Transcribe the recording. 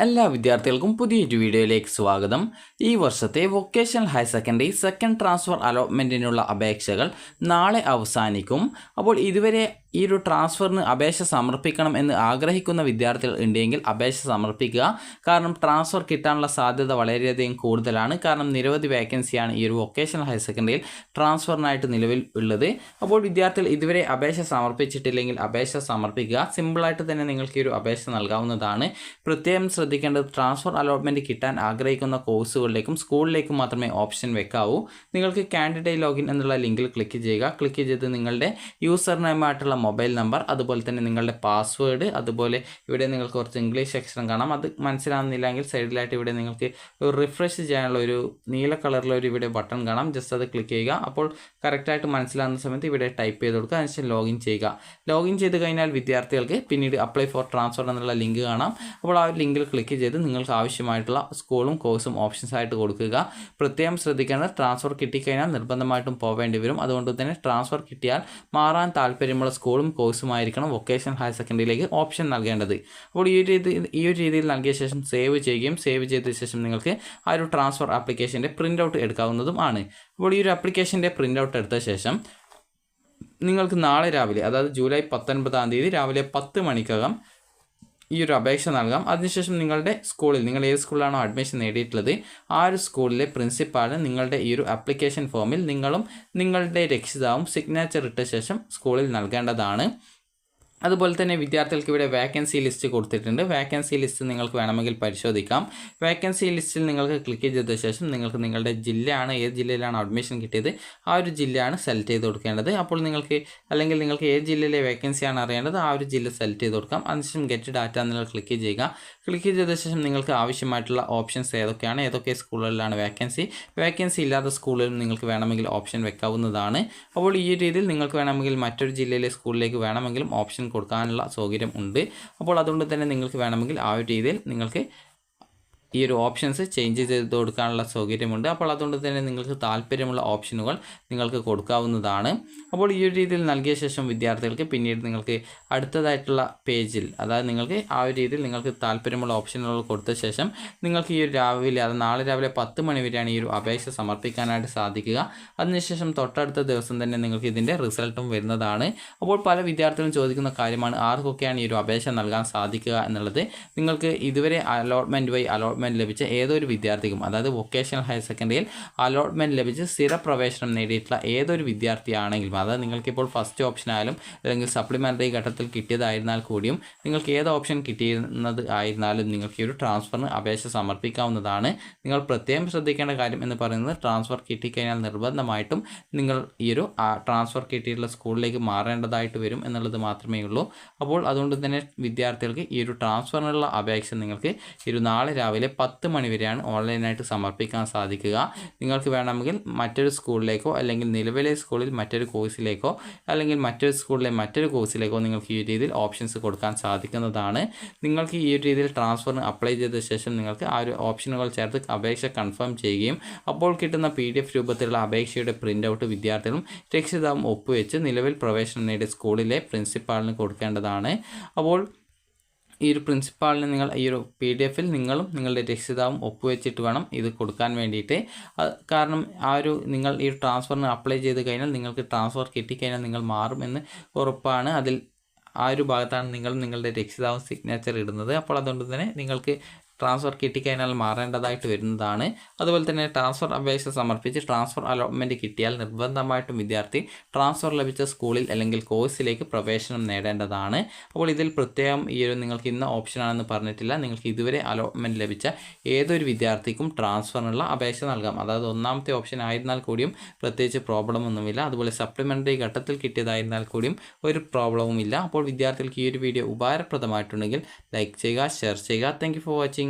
എല്ലാ വിദ്യാർത്ഥികൾക്കും പുതിയൊരു വീഡിയോയിലേക്ക് സ്വാഗതം. ഈ വർഷത്തെ vocational higher secondary second transfer അലോട്ട്മെൻറ്റിനുള്ള അപേക്ഷകൾ നാളെ അവസാനിക്കും. അപ്പോൾ ഇതുവരെ ഈ ഒരു ട്രാൻസ്ഫറിന് അപേക്ഷ സമർപ്പിക്കണം എന്ന് ആഗ്രഹിക്കുന്ന വിദ്യാർത്ഥികൾ ഉണ്ടെങ്കിൽ അപേക്ഷ സമർപ്പിക്കുക. കാരണം ട്രാൻസ്ഫർ കിട്ടാനുള്ള സാധ്യത വളരെയധികം കൂടുതലാണ്. കാരണം നിരവധി വേക്കൻസിയാണ് ഈ ഒരു വൊക്കേഷണൽ ഹയർ സെക്കൻഡറിയിൽ ട്രാൻസ്ഫറിനായിട്ട് നിലവിൽ ഉള്ളത്. അപ്പോൾ വിദ്യാർത്ഥികൾ ഇതുവരെ അപേക്ഷ സമർപ്പിച്ചിട്ടില്ലെങ്കിൽ അപേക്ഷ സമർപ്പിക്കുക. സിമ്പിളായിട്ട് തന്നെ നിങ്ങൾക്ക് ഈ ഒരു അപേക്ഷ നൽകാവുന്നതാണ്. പ്രത്യേകം ശ്രദ്ധിക്കേണ്ടത് ട്രാൻസ്ഫർ അലോട്ട്മെൻറ്റ് കിട്ടാൻ ആഗ്രഹിക്കുന്ന കോഴ്സുകളിലേക്കും സ്കൂളിലേക്കും മാത്രമേ ഓപ്ഷൻ വെക്കാവൂ. നിങ്ങൾക്ക് കാൻഡിഡേറ്റ് ലോഗിൻ എന്നുള്ള ലിങ്കിൽ ക്ലിക്ക് ചെയ്യുക. ക്ലിക്ക് ചെയ്ത് നിങ്ങളുടെ യൂസർ നെയിമായിട്ടുള്ള മൊബൈൽ നമ്പർ, അതുപോലെ തന്നെ നിങ്ങളുടെ പാസ്വേഡ്, അതുപോലെ ഇവിടെ നിങ്ങൾക്ക് കുറച്ച് ഇംഗ്ലീഷ് അക്ഷരം കാണാം. അത് മനസ്സിലാകുന്നില്ലെങ്കിൽ സൈഡിലായിട്ട് ഇവിടെ നിങ്ങൾക്ക് ഒരു റിഫ്രഷ് ചെയ്യാനുള്ള ഒരു നീല കളറിലൊരു ഇവിടെ ബട്ടൺ കാണാം. ജസ്റ്റ് അത് ക്ലിക്ക് ചെയ്യുക. അപ്പോൾ കറക്റ്റായിട്ട് മനസ്സിലാകുന്ന സമയത്ത് ഇവിടെ ടൈപ്പ് ചെയ്ത് കൊടുക്കുക. അതിനുശേഷം ലോഗിൻ ചെയ്യുക. ലോഗിൻ ചെയ്ത് കഴിഞ്ഞാൽ വിദ്യാർത്ഥികൾക്ക് പിന്നീട് അപ്ലൈ ഫോർ ട്രാൻസ്ഫർ എന്നുള്ള ലിങ്ക് കാണാം. അപ്പോൾ ആ ഒരു ലിങ്കിൽ ക്ലിക്ക് ചെയ്ത് നിങ്ങൾക്ക് ആവശ്യമായിട്ടുള്ള സ്കൂളും കോഴ്സും ഓപ്ഷൻസ് ആയിട്ട് കൊടുക്കുക. പ്രത്യേകം ശ്രദ്ധിക്കേണ്ടത് ട്രാൻസ്ഫർ കിട്ടിക്കഴിഞ്ഞാൽ നിർബന്ധമായിട്ടും പോവേണ്ടി വരും. അതുകൊണ്ട് തന്നെ ട്രാൻസ്ഫർ കിട്ടിയാൽ മാറാൻ താല്പര്യമുള്ള സ്കൂളും കോഴ്സുമായിരിക്കണം വൊക്കേഷണൽ ഹയർ സെക്കൻഡറിയിലേക്ക് ഓപ്ഷൻ നൽകേണ്ടത്. അപ്പോൾ ഈ ഒരു രീതിയിൽ നൽകിയ ശേഷം സേവ് ചെയ്യുകയും സേവ് ചെയ്ത ശേഷം നിങ്ങൾക്ക് ആ ഒരു ട്രാൻസ്ഫർ ആപ്ലിക്കേഷൻ്റെ പ്രിൻ്റ് ഔട്ട് എടുക്കാവുന്നതും ആണ്. അപ്പോൾ ഈ ഒരു ആപ്ലിക്കേഷൻ്റെ പ്രിൻ്റ് ഔട്ട് എടുത്ത ശേഷം നിങ്ങൾക്ക് നാളെ രാവിലെ, അതായത് ജൂലൈ 19 രാവിലെ 10 മണിക്കകം ഈ ഒരു അപേക്ഷ നൽകാം. അതിനുശേഷം നിങ്ങളുടെ സ്കൂളിൽ, നിങ്ങൾ ഏത് സ്കൂളിലാണോ അഡ്മിഷൻ നേടിയിട്ടുള്ളത് ആ ഒരു സ്കൂളിലെ പ്രിൻസിപ്പാളിന് നിങ്ങളുടെ ഈ ഒരു ആപ്ലിക്കേഷൻ ഫോമിൽ നിങ്ങളും നിങ്ങളുടെ രക്ഷിതാവും സിഗ്നേച്ചർ ഇട്ട ശേഷം സ്കൂളിൽ നൽകേണ്ടതാണ്. അതുപോലെ തന്നെ വിദ്യാർത്ഥികൾക്ക് ഇവിടെ വേക്കൻസി ലിസ്റ്റ് കൊടുത്തിട്ടുണ്ട്. വേക്കൻസി ലിസ്റ്റ് നിങ്ങൾക്ക് വേണമെങ്കിൽ പരിശോധിക്കാം. വേക്കൻസി ലിസ്റ്റിൽ നിങ്ങൾക്ക് ക്ലിക്ക് ചെയ്ത ശേഷം നിങ്ങൾക്ക് നിങ്ങളുടെ ജില്ലയാണ്, ഏത് ജില്ലയിലാണ് അഡ്മിഷൻ കിട്ടിയത് ആ ഒരു ജില്ലയാണ് സെലക്ട് ചെയ്ത് കൊടുക്കേണ്ടത്. അപ്പോൾ നിങ്ങൾക്ക് ഏത് ജില്ലയിലെ വേക്കൻസിയാണ് അറിയേണ്ടത് ആ ഒരു ജില്ല സെലക്ട് ചെയ്ത് കൊടുക്കാം. അതിനുശേഷം ഗെറ്റ് ഡാറ്റ നിങ്ങൾ ക്ലിക്ക് ചെയ്യുക. ക്ലിക്ക് ചെയ്ത ശേഷം നിങ്ങൾക്ക് ആവശ്യമായിട്ടുള്ള ഓപ്ഷൻസ് ഏതൊക്കെയാണ്, ഏതൊക്കെ സ്കൂളുകളിലാണ് വേക്കൻസി ഇല്ലാത്ത സ്കൂളുകളിൽ നിങ്ങൾക്ക് വേണമെങ്കിൽ ഓപ്ഷൻ വെക്കാവുന്നതാണ്. അപ്പോൾ ഈ രീതിയിൽ നിങ്ങൾക്ക് വേണമെങ്കിൽ മറ്റൊരു ജില്ലയിലെ സ്കൂളിലേക്ക് വേണമെങ്കിലും ഓപ്ഷൻ കൊടുക്കാനുള്ള സൗകര്യം ഉണ്ട്. അപ്പോൾ അതുകൊണ്ട് തന്നെ നിങ്ങൾക്ക് വേണമെങ്കിൽ ആ ഒരു രീതിയിൽ നിങ്ങൾക്ക് ഈ ഒരു ഓപ്ഷൻസ് ചേഞ്ച് ചെയ്ത് കൊടുക്കാനുള്ള സൗകര്യമുണ്ട്. അപ്പോൾ അതുകൊണ്ട് തന്നെ നിങ്ങൾക്ക് താല്പര്യമുള്ള ഓപ്ഷനുകൾ നിങ്ങൾക്ക് കൊടുക്കാവുന്നതാണ്. അപ്പോൾ ഈ ഒരു രീതിയിൽ നൽകിയ ശേഷം വിദ്യാർത്ഥികൾക്ക് പിന്നീട് നിങ്ങൾക്ക് അടുത്തതായിട്ടുള്ള പേജിൽ, അതായത് നിങ്ങൾക്ക് ആ ഒരു രീതിയിൽ നിങ്ങൾക്ക് താല്പര്യമുള്ള ഓപ്ഷനുകൾ കൊടുത്ത ശേഷം നിങ്ങൾക്ക് ഈ ഒരു രാവിലെ, അത് നാളെ രാവിലെ 10 മണി വരെയാണ് ഈ ഒരു അപേക്ഷ സമർപ്പിക്കാനായിട്ട് സാധിക്കുക. അതിനുശേഷം തൊട്ടടുത്ത ദിവസം തന്നെ നിങ്ങൾക്ക് ഇതിൻ്റെ റിസൾട്ടും വരുന്നതാണ്. അപ്പോൾ പല വിദ്യാർത്ഥികളും ചോദിക്കുന്ന കാര്യമാണ് ആർക്കൊക്കെയാണ് ഈ ഒരു അപേക്ഷ നൽകാൻ സാധിക്കുക എന്നുള്ളത്. നിങ്ങൾക്ക് ഇതുവരെ അലോട്ട്മെൻറ്റ് ലഭിച്ച ഏതൊരു വിദ്യാർത്ഥിക്കും, അതായത് വൊക്കേഷണൽ ഹയർ സെക്കൻഡറിയിൽ അലോട്ട്മെൻറ്റ് ലഭിച്ച് സ്ഥിര പ്രവേശനം നേടിയിട്ടുള്ള ഏതൊരു വിദ്യാർത്ഥിയാണെങ്കിലും, അതായത് നിങ്ങൾക്കിപ്പോൾ ഫസ്റ്റ് ഓപ്ഷൻ ആയാലും അല്ലെങ്കിൽ സപ്ലിമെൻ്ററി ഘട്ടത്തിൽ കിട്ടിയതായിരുന്നാൽ കൂടിയും നിങ്ങൾക്ക് ഏത് ഓപ്ഷൻ കിട്ടിയിരുന്നത് ആയിരുന്നാലും നിങ്ങൾക്ക് ഈ ഒരു ട്രാൻസ്ഫറിന് അപേക്ഷ സമർപ്പിക്കാവുന്നതാണ്. നിങ്ങൾ പ്രത്യേകം ശ്രദ്ധിക്കേണ്ട കാര്യം എന്ന് പറയുന്നത് ട്രാൻസ്ഫർ കിട്ടിക്കഴിഞ്ഞാൽ നിർബന്ധമായിട്ടും നിങ്ങൾ ഈ ഒരു ട്രാൻസ്ഫർ കിട്ടിയിട്ടുള്ള സ്കൂളിലേക്ക് മാറേണ്ടതായിട്ട് വരും എന്നുള്ളത് മാത്രമേ ഉള്ളൂ. അപ്പോൾ അതുകൊണ്ട് തന്നെ വിദ്യാർത്ഥികൾക്ക് ഈ ഒരു ട്രാൻസ്ഫറിനുള്ള അപേക്ഷ നിങ്ങൾക്ക് നാളെ രാവിലെ 10 മണി വരെയാണ് ഓൺലൈനായിട്ട് സമർപ്പിക്കാൻ സാധിക്കുക. നിങ്ങൾക്ക് വേണമെങ്കിൽ മറ്റൊരു സ്കൂളിലേക്കോ അല്ലെങ്കിൽ നിലവിലെ സ്കൂളിൽ മറ്റൊരു കോഴ്സിലേക്കോ അല്ലെങ്കിൽ മറ്റൊരു സ്കൂളിലെ മറ്റൊരു കോഴ്സിലേക്കോ നിങ്ങൾക്ക് ഈ രീതിയിൽ ഓപ്ഷൻസ് കൊടുക്കാൻ സാധിക്കുന്നതാണ്. നിങ്ങൾക്ക് ഈ ഒരു രീതിയിൽ ട്രാൻസ്ഫറിന് അപ്ലൈ ചെയ്ത ശേഷം നിങ്ങൾക്ക് ആ ഒരു ഓപ്ഷനുകൾ ചേർത്ത് അപേക്ഷ കൺഫേം ചെയ്യുകയും അപ്പോൾ കിട്ടുന്ന PDF രൂപത്തിലുള്ള അപേക്ഷയുടെ പ്രിൻ്റ് ഔട്ട് വിദ്യാർത്ഥികളും രക്ഷിതാവും ഒപ്പുവെച്ച് നിലവിൽ പ്രവേശനം നേടിയ സ്കൂളിലെ പ്രിൻസിപ്പാളിന് കൊടുക്കേണ്ടതാണ്. അപ്പോൾ ഈ ഒരു പ്രിൻസിപ്പാളിന് നിങ്ങൾ ഈ ഒരു PDF നിങ്ങളും നിങ്ങളുടെ രക്ഷിതാവും ഒപ്പുവെച്ചിട്ട് വേണം ഇത് കൊടുക്കാൻ വേണ്ടിയിട്ട്. കാരണം നിങ്ങൾ ഈ ട്രാൻസ്ഫറിന് അപ്ലൈ ചെയ്ത് കഴിഞ്ഞാൽ നിങ്ങൾക്ക് ട്രാൻസ്ഫർ കിട്ടിക്കഴിഞ്ഞാൽ നിങ്ങൾ മാറുമെന്ന് ഉറപ്പാണ്. അതിൽ ആ ഒരു ഭാഗത്താണ് നിങ്ങളുടെ രക്ഷിതാവും സിഗ്നേച്ചർ ഇടുന്നത്. അപ്പോൾ അതുകൊണ്ട് തന്നെ നിങ്ങൾക്ക് ട്രാൻസ്ഫർ കിട്ടിക്കഴിഞ്ഞാൽ മാറേണ്ടതായിട്ട് വരുന്നതാണ്. അതുപോലെ തന്നെ ട്രാൻസ്ഫർ അപേക്ഷ സമർപ്പിച്ച് ട്രാൻസ്ഫർ അലോട്ട്മെൻറ്റ് കിട്ടിയാൽ നിർബന്ധമായിട്ടും വിദ്യാർത്ഥി ട്രാൻസ്ഫർ ലഭിച്ച സ്കൂളിൽ അല്ലെങ്കിൽ കോഴ്സിലേക്ക് പ്രവേശനം നേടേണ്ടതാണ്. അപ്പോൾ ഇതിൽ പ്രത്യേകം നിങ്ങൾക്ക് ഇന്ന ഓപ്ഷനാണെന്ന് പറഞ്ഞിട്ടില്ല. നിങ്ങൾക്ക് ഇതുവരെ അലോട്ട്മെൻറ്റ് ലഭിച്ച ഏതൊരു വിദ്യാർത്ഥിക്കും ട്രാൻസ്ഫറിനുള്ള അപേക്ഷ നൽകാം. അതായത് ഒന്നാമത്തെ ഓപ്ഷൻ ആയിരുന്നാൽ കൂടിയും പ്രത്യേകിച്ച് പ്രോബ്ലം ഒന്നുമില്ല. അതുപോലെ സപ്ലിമെൻ്ററി ഘട്ടത്തിൽ കിട്ടിയതായിരുന്നാൽ കൂടിയും ഒരു പ്രോബ്ലവും ഇല്ല. അപ്പോൾ വിദ്യാർത്ഥികൾക്ക് ഈ ഒരു വീഡിയോ ഉപകാരപ്രദമായിട്ടുണ്ടെങ്കിൽ ലൈക്ക് ചെയ്യുക, ഷെയർ ചെയ്യുക. Thank you for watching.